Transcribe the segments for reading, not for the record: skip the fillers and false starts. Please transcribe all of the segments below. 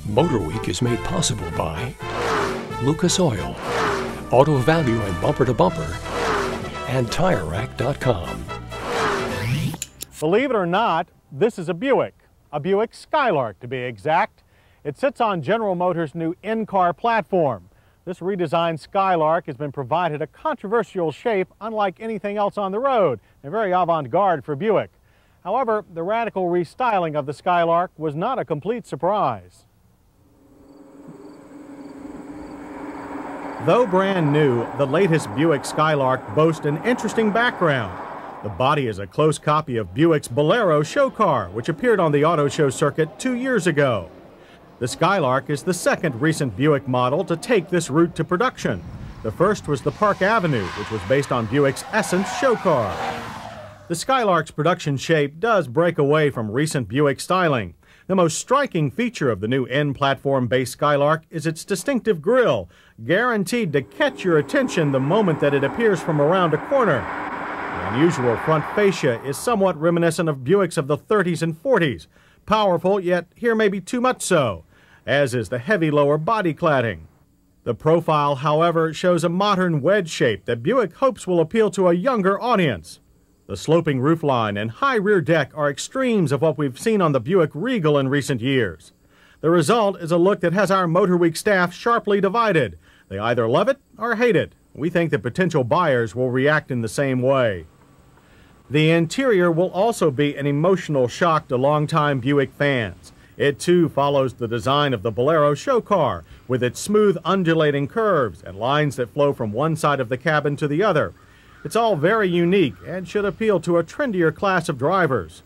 MotorWeek is made possible by Lucas Oil, Auto Value and Bumper to Bumper, and TireRack.com. Believe it or not, this is a Buick Skylark to be exact. It sits on General Motors' new in-car platform. This redesigned Skylark has been provided a controversial shape unlike anything else on the road, and very avant-garde for Buick. However, the radical restyling of the Skylark was not a complete surprise. Though brand new, the latest Buick Skylark boasts an interesting background. The body is a close copy of Buick's Bolero show car, which appeared on the auto show circuit 2 years ago. The Skylark is the second recent Buick model to take this route to production. The first was the Park Avenue, which was based on Buick's Essence show car. The Skylark's production shape does break away from recent Buick styling. The most striking feature of the new N-platform-based Skylark is its distinctive grille, guaranteed to catch your attention the moment that it appears from around a corner. The unusual front fascia is somewhat reminiscent of Buicks of the 30s and 40s. Powerful, yet here may be too much so, as is the heavy lower body cladding. The profile, however, shows a modern wedge shape that Buick hopes will appeal to a younger audience. The sloping roofline and high rear deck are extremes of what we've seen on the Buick Regal in recent years. The result is a look that has our MotorWeek staff sharply divided. They either love it or hate it. We think that potential buyers will react in the same way. The interior will also be an emotional shock to longtime Buick fans. It too follows the design of the Bolero show car, with its smooth undulating curves and lines that flow from one side of the cabin to the other. It's all very unique and should appeal to a trendier class of drivers.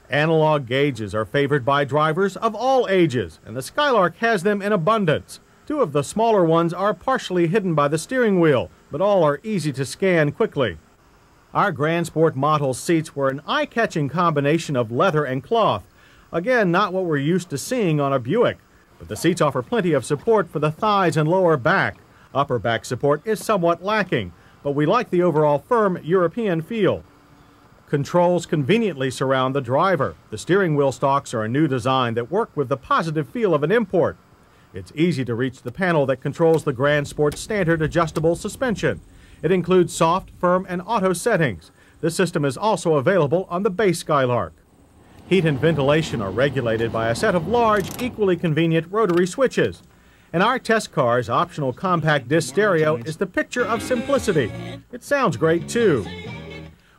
Analog gauges are favored by drivers of all ages, and the Skylark has them in abundance. Two of the smaller ones are partially hidden by the steering wheel, but all are easy to scan quickly. Our Grand Sport model seats were an eye-catching combination of leather and cloth. Again, not what we're used to seeing on a Buick, but the seats offer plenty of support for the thighs and lower back. Upper back support is somewhat lacking, but we like the overall firm European feel. Controls conveniently surround the driver. The steering wheel stalks are a new design that work with the positive feel of an import. It's easy to reach the panel that controls the Grand Sport standard adjustable suspension. It includes soft, firm, and auto settings. This system is also available on the base Skylark. Heat and ventilation are regulated by a set of large, equally convenient rotary switches. And our test car's optional compact disc stereo is the picture of simplicity. It sounds great too.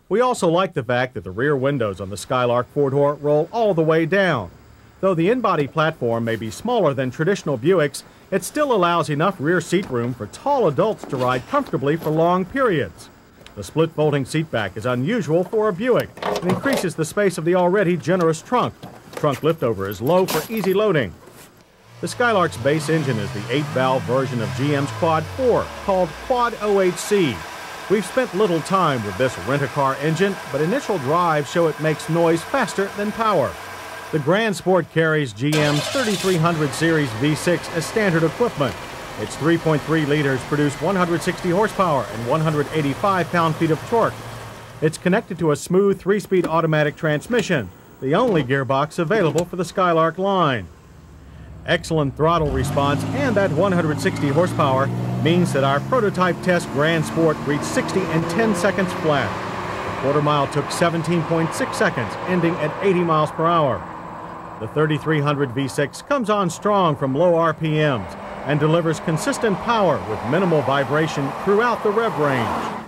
We also like the fact that the rear windows on the Skylark four-door roll all the way down. Though the in-body platform may be smaller than traditional Buicks, it still allows enough rear seat room for tall adults to ride comfortably for long periods. The split folding seat back is unusual for a Buick. It increases the space of the already generous trunk. Trunk liftover is low for easy loading. The Skylark's base engine is the 8-valve version of GM's Quad 4, called Quad OHC. We've spent little time with this rent-a-car engine, but initial drives show it makes noise faster than power. The Grand Sport carries GM's 3300 Series V6 as standard equipment. Its 3.3 liters produce 160 horsepower and 185 pound-feet of torque. It's connected to a smooth 3-speed automatic transmission, the only gearbox available for the Skylark line. Excellent throttle response and that 160 horsepower means that our prototype test Grand Sport reached 60 in 10 seconds flat. The quarter mile took 17.6 seconds, ending at 80 miles per hour. The 3300 V6 comes on strong from low RPMs and delivers consistent power with minimal vibration throughout the rev range.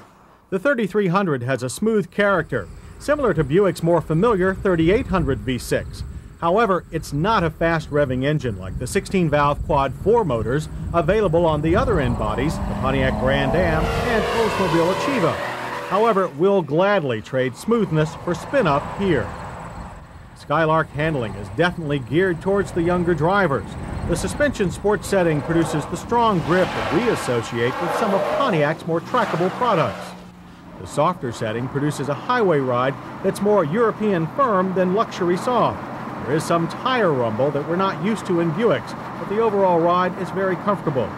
The 3300 has a smooth character, similar to Buick's more familiar 3800 V6. However, it's not a fast revving engine like the 16-valve Quad 4 motors available on the other end bodies, the Pontiac Grand Am and OLDSMOBILE Achieva. However, we'll gladly trade smoothness for spin-up here. Skylark handling is definitely geared towards the younger drivers. The suspension sport setting produces the strong grip that we associate with some of Pontiac's more trackable products. The softer setting produces a highway ride that's more European firm than luxury soft. There is some tire rumble that we're not used to in Buicks, but the overall ride is very comfortable.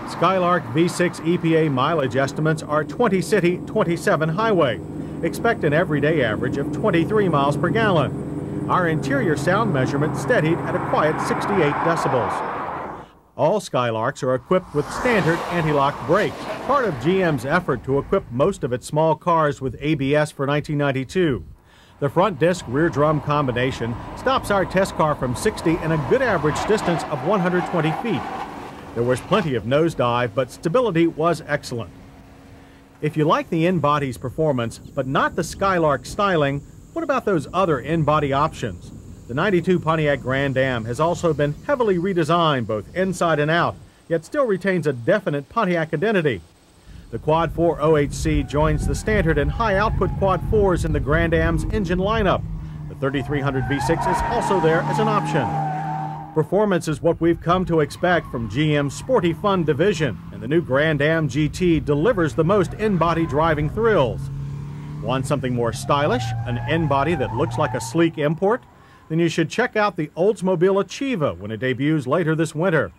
Skylark V6 EPA mileage estimates are 20 city, 27 highway. Expect an everyday average of 23 miles per gallon. Our interior sound measurement steadied at a quiet 68 decibels. All Skylarks are equipped with standard anti-lock brakes, part of GM's effort to equip most of its small cars with ABS for 1992. The front disc rear drum combination stops our test car from 60 in a good average distance of 120 feet. There was plenty of nosedive, but stability was excellent. If you like the in-body's performance, but not the Skylark styling, what about those other in-body options? The 92 Pontiac Grand Am has also been heavily redesigned both inside and out, yet still retains a definite Pontiac identity. The Quad 4 OHC joins the standard and high-output Quad 4s in the Grand Am's engine lineup. The 3300 V6 is also there as an option. Performance is what we've come to expect from GM's Sporty Fun division, and the new Grand Am GT delivers the most in-body driving thrills. Want something more stylish, an in-body that looks like a sleek import? Then you should check out the OLDSMOBILE Achieva when it debuts later this winter.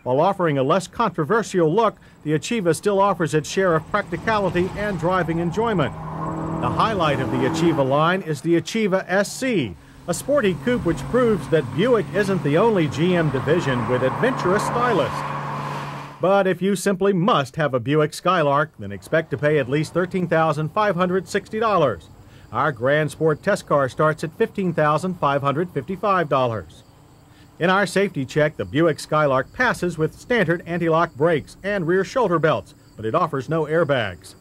While offering a less controversial look, the Achieva still offers its share of practicality and driving enjoyment. The highlight of the Achieva line is the Achieva SC, a sporty coupe which proves that Buick isn't the only GM division with adventurous stylists. But if you simply must have a Buick Skylark, then expect to pay at least $13,560. Our Gran Sport test car starts at $15,555. In our safety check, the Buick Skylark passes with standard anti-lock brakes and rear shoulder belts, but it offers no airbags.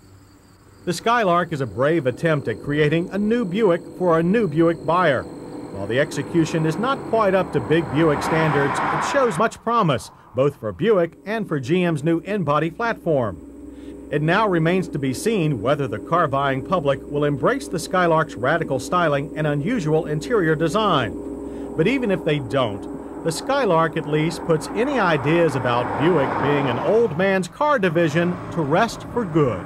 The Skylark is a brave attempt at creating a new Buick for a new Buick buyer. While the execution is not quite up to big Buick standards, it shows much promise, both for Buick and for GM's new in-body platform. It now remains to be seen whether the car-buying public will embrace the Skylark's radical styling and unusual interior design. But even if they don't, the Skylark at least puts any ideas about Buick being an old man's car division to rest for good.